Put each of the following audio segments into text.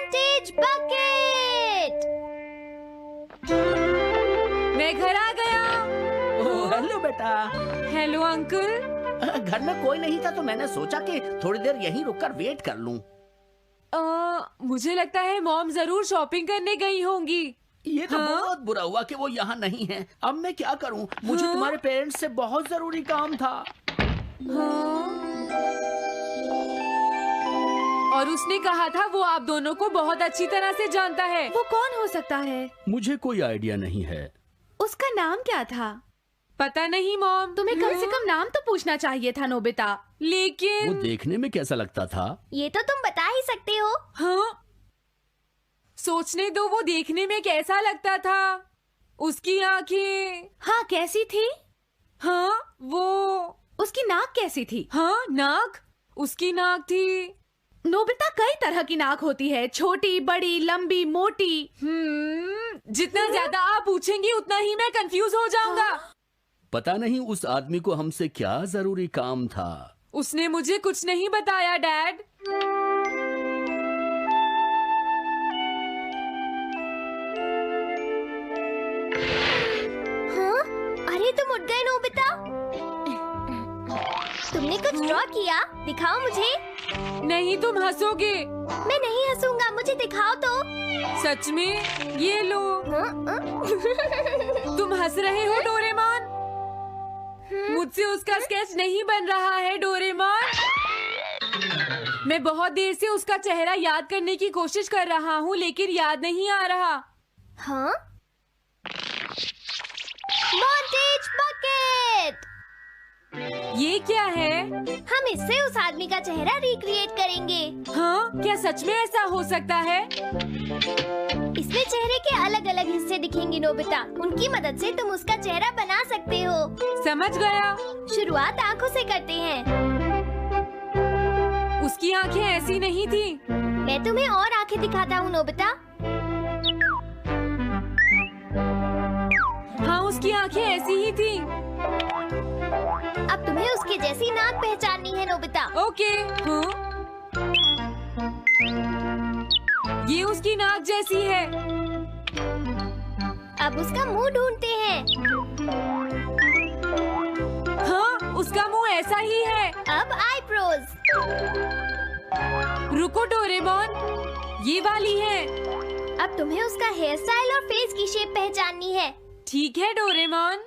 Montage bucket. मैं घर आ गया। ओह, हेलो बेटा। Hello uncle. घर में कोई नहीं था तो मैंने सोचा कि थोड़ी देर यहीं रुककर वेट कर लूं। मुझे लगता है मॉम जरूर शॉपिंग करने गई होंगी। ये तो हाँ? बहुत बुरा हुआ कि वो यहाँ नहीं है। अब मैं क्या करूं? मुझे हाँ? तुम्हारे पेरेंट्स से बहुत जरूरी काम था। हाँ? और उसने कहा था वो आप दोनों को बहुत अच्छी तरह से जानता है। वो कौन हो सकता है? मुझे कोई आइडिया नहीं है। उसका नाम क्या था? पता नहीं मॉम। तुम्हें कम से कम नाम तो पूछना चाहिए था नोबिता। वो लेकिन देखने में कैसा लगता था? ये तो तुम बता ही सकते हो। हाँ, सोचने दो वो देखने में कैसा लगता था। उसकी आंखें। हाँ, कैसी थी? हाँ वो। उसकी नाक कैसी थी? हाँ नाक। उसकी नाक थी। नोबिता, कई तरह की नाक होती है, छोटी, बड़ी, लंबी, मोटी। जितना ज्यादा आप पूछेंगी उतना ही मैं कंफ्यूज हो जाऊंगा। पता नहीं उस आदमी को हमसे क्या जरूरी काम था। उसने मुझे कुछ नहीं बताया डैड। हाँ? अरे तुम उठ गए नोबिता। तुमने कुछ ड्रॉ किया? दिखाओ मुझे। नहीं तुम हंसोगे। मैं नहीं हंसूंगा, मुझे दिखाओ तो। सच में? ये लो। हाँ? तुम हंस रहे हो डोरेमोन? मुझसे उसका स्केच नहीं बन रहा है डोरेमोन। मैं बहुत देर से उसका चेहरा याद करने की कोशिश कर रहा हूँ लेकिन याद नहीं आ रहा। हाँ? Montage bucket. ये क्या है? हम इससे उस आदमी का चेहरा रिक्रिएट करेंगे। हाँ, क्या सच में ऐसा हो सकता है? इसमें चेहरे के अलग अलग हिस्से दिखेंगे नोबिता। उनकी मदद से तुम उसका चेहरा बना सकते हो। समझ गया। शुरुआत आँखों से करते हैं। उसकी आंखें ऐसी नहीं थी। मैं तुम्हें और आँखें दिखाता हूँ नोबिता। हाँ, उसकी आंखें ऐसी ही थी। अब तुम्हें उसके जैसी नाक पहचाननी है नोबिता। ओके। हाँ? ये उसकी नाक जैसी है। अब उसका मुंह ढूंढते हैं। हाँ, उसका मुंह ऐसा ही है। अब आईब्रोज। रुको डोरेमोन, ये वाली है। अब तुम्हें उसका हेयर स्टाइल और फेस की शेप पहचाननी है। ठीक है डोरेमोन।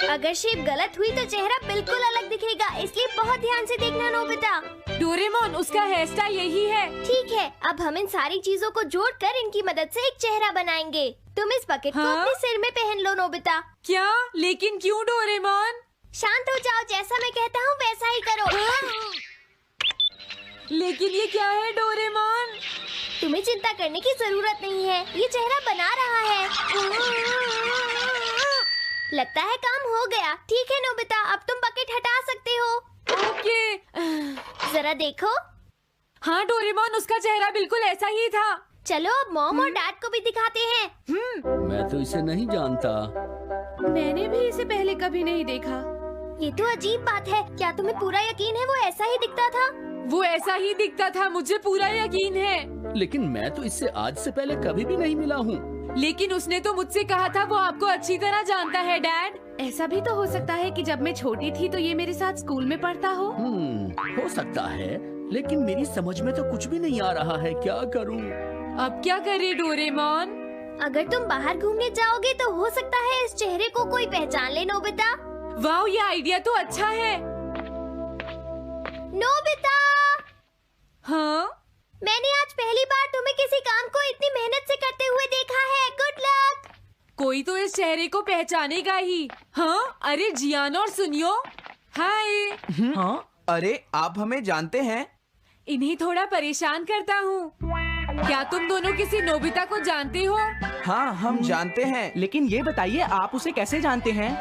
अगर शेप गलत हुई तो चेहरा बिल्कुल अलग दिखेगा, इसलिए बहुत ध्यान से देखना नोबिता। डोरेमोन, उसका हेयर स्टाइल यही है। ठीक है, अब हम इन सारी चीजों को जोड़कर इनकी मदद से एक चेहरा बनाएंगे। तुम इस बकेट को हाँ? अपने सिर में पहन लो नोबिता। क्या? लेकिन क्यों डोरेमोन? शांत हो जाओ, जैसा मैं कहता हूँ वैसा ही करो। लेकिन ये क्या है डोरेमोन? तुम्हें चिंता करने की जरूरत नहीं है, ये चेहरा बना रहा है। लगता है काम हो गया। ठीक है नोबिता, अब तुम बकेट हटा सकते हो। ओके। जरा देखो। हाँ डोरेमोन, उसका चेहरा बिल्कुल ऐसा ही था। चलो अब मॉम और डैड को भी दिखाते हैं। मैं तो इसे नहीं जानता। मैंने भी इसे पहले कभी नहीं देखा। ये तो अजीब बात है। क्या तुम्हें पूरा यकीन है वो ऐसा ही दिखता था? वो ऐसा ही दिखता था, मुझे पूरा यकीन है। लेकिन मैं तो इससे आज से पहले कभी भी नहीं मिला हूँ। लेकिन उसने तो मुझसे कहा था वो आपको अच्छी तरह जानता है डैड। ऐसा भी तो हो सकता है कि जब मैं छोटी थी तो ये मेरे साथ स्कूल में पढ़ता हो। हो सकता है, लेकिन मेरी समझ में तो कुछ भी नहीं आ रहा है। क्या करूँ? अब क्या करे डोरेमोन? अगर तुम बाहर घूमने जाओगे तो हो सकता है इस चेहरे को कोई पहचान ले नोबिता। वाह, ये आइडिया तो अच्छा है। नोबिता, हाँ? मैंने आज पहली बार तुम्हें किसी काम को इतनी मेहनत से करते हुए देखा है। Good luck. कोई तो इस चेहरे को पहचानेगा ही। हाँ? अरे जियान और सुनियो, हाय। हाँ? अरे आप हमें जानते हैं? इन्हें थोड़ा परेशान करता हूँ। क्या तुम दोनों किसी नोबिता को जानते हो? हाँ, हम जानते हैं, लेकिन ये बताइए आप उसे कैसे जानते हैं?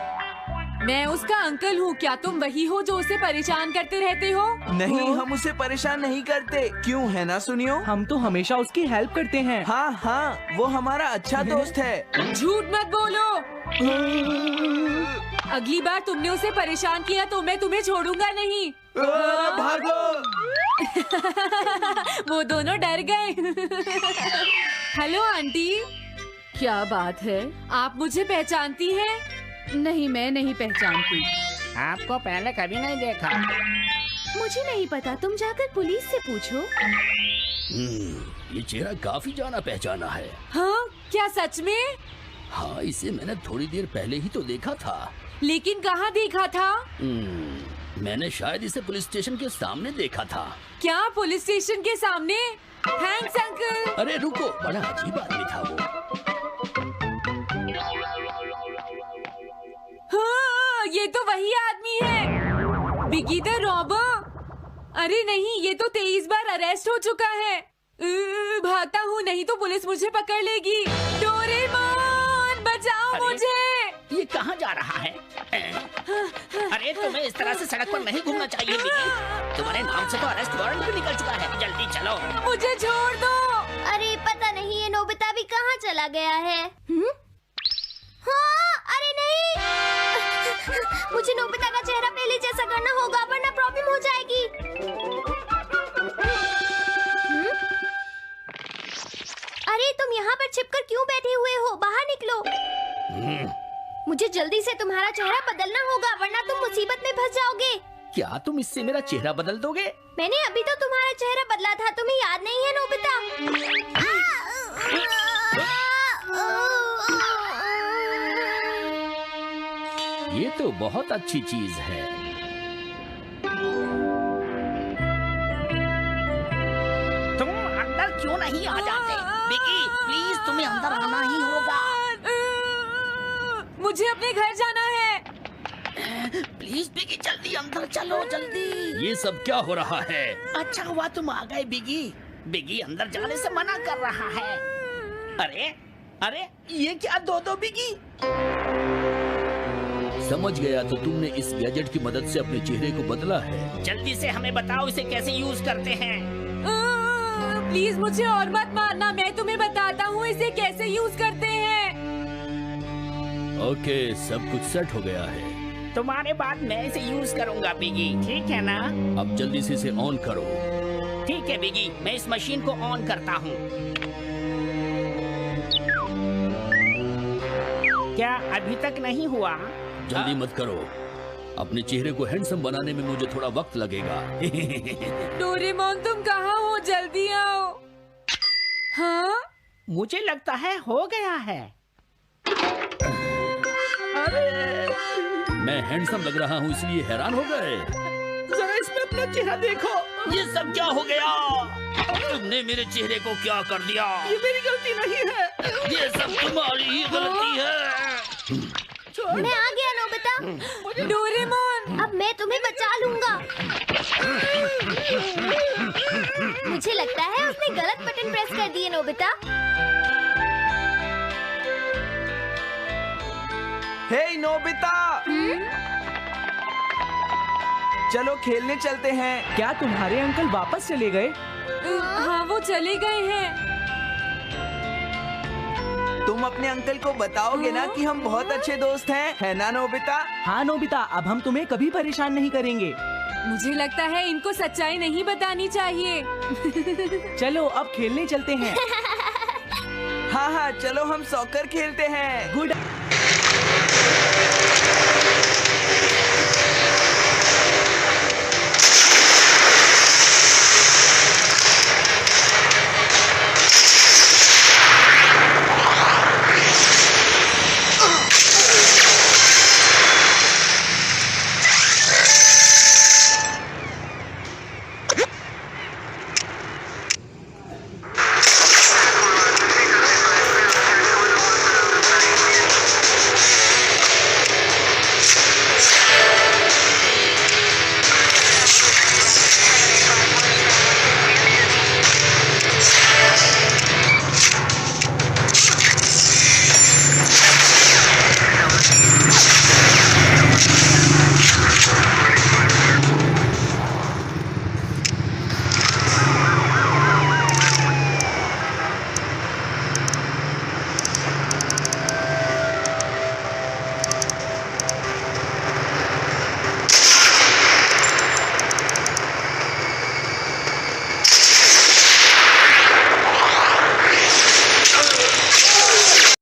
मैं उसका अंकल हूँ। क्या तुम वही हो जो उसे परेशान करते रहते हो? नहीं, हम उसे परेशान नहीं करते। क्यों, है ना सुनियो? हम तो हमेशा उसकी हेल्प करते हैं। हाँ हाँ, वो हमारा अच्छा दोस्त है। झूठ मत बोलो। अगली बार तुमने उसे परेशान किया तो मैं तुम्हें छोड़ूंगा नहीं। भागो। वो दोनों डर गए। हेलो आंटी, क्या बात है? आप मुझे पहचानती हैं? नहीं, मैं नहीं पहचानती। आपको पहले कभी नहीं देखा। मुझे नहीं पता, तुम जाकर पुलिस से पूछो। ये चेहरा काफी जाना पहचाना है। हाँ, क्या सच में? हाँ, इसे मैंने थोड़ी देर पहले ही तो देखा था। लेकिन कहाँ देखा था? मैंने शायद इसे पुलिस स्टेशन के सामने देखा था। क्या पुलिस स्टेशन के सामने? Thanks uncle. अरे रुको, बड़ा अजीब आदमी था वो। हाँ, ये तो वही आदमी है, बिगी द रॉबर। अरे नहीं, ये तो 23 बार अरेस्ट हो चुका है। भागता हूँ, नहीं तो पुलिस मुझे पकड़ लेगी। डोरेमोन, बचाओ मुझे। ये कहाँ जा रहा है? अरे तुम्हें इस तरह से सड़क पर नहीं घूमना चाहिए बिगी। तुम्हारे नाम से तो अरेस्ट वारंट भी निकल चुका है। जल्दी चलो। मुझे छोड़ दो। अरे पता नहीं ये नोबिता भी कहाँ चला गया है। हाँ, अरे नहीं। मुझे नोबिता का चेहरा पहले जैसा करना होगा वरना प्रॉब्लम हो जाएगी। अरे तुम यहाँ पर छिपकर क्यों बैठे हुए हो? बाहर निकलो। मुझे जल्दी से तुम्हारा चेहरा बदलना होगा वरना तुम मुसीबत में फंस जाओगे। क्या तुम इससे मेरा चेहरा बदल दोगे? मैंने अभी तो तुम्हारा चेहरा बदला था, तुम्हें याद नहीं है नोबिता? ये तो बहुत अच्छी चीज है। तुम अंदर क्यों नहीं आ जाते? बिगी, प्लीज तुम्हें अंदर आना ही होगा। मुझे अपने घर जाना है। प्लीज बिगी, जल्दी अंदर चलो, जल्दी। ये सब क्या हो रहा है? अच्छा हुआ तुम आ गए बिगी। बिगी अंदर जाने से मना कर रहा है। अरे अरे, ये क्या दो बिगी? समझ गया, तो तुमने इस गैजेट की मदद से अपने चेहरे को बदला है। जल्दी से हमें बताओ इसे कैसे यूज करते हैं। प्लीज मुझे और मत मारना, मैं तुम्हें बताता हूँ इसे कैसे यूज करते हैं। ओके, सब कुछ सेट हो गया है। तुम्हारे बाद मैं इसे यूज करूंगा बिगी, ठीक है ना? अब जल्दी से इसे ऑन करो। ठीक है बिगी, मैं इस मशीन को ऑन करता हूँ। क्या अभी तक नहीं हुआ? जल्दी मत करो, अपने चेहरे को हैंडसम बनाने में मुझे थोड़ा वक्त लगेगा। डोरेमोन, तुम कहाँ हो? जल्दी आओ। हाँ? मुझे लगता है हो गया है। मैं हैंडसम लग रहा हूँ इसलिए हैरान हो गए। जरा इसमें अपना चेहरा देखो। ये सब क्या हो गया? तुमने मेरे चेहरे को क्या कर दिया? ये मेरी गलती नहीं है, ये सब तुम्हारी ही गलती है। मैं आ गया नोबिता। डोरेमोन, अब मैं तुम्हें बचा लूंगा। मुझे लगता है उसने गलत बटन प्रेस कर दिए नोबिता। हे नोबिता, चलो खेलने चलते हैं। क्या तुम्हारे अंकल वापस चले गए? हाँ, वो चले गए हैं। तुम अपने अंकल को बताओगे ना कि हम बहुत अच्छे दोस्त हैं, है ना नोबिता? हाँ नोबिता, अब हम तुम्हें कभी परेशान नहीं करेंगे। मुझे लगता है इनको सच्चाई नहीं बतानी चाहिए। चलो अब खेलने चलते हैं। हाँ हाँ, चलो हम सॉकर खेलते हैं। गुड।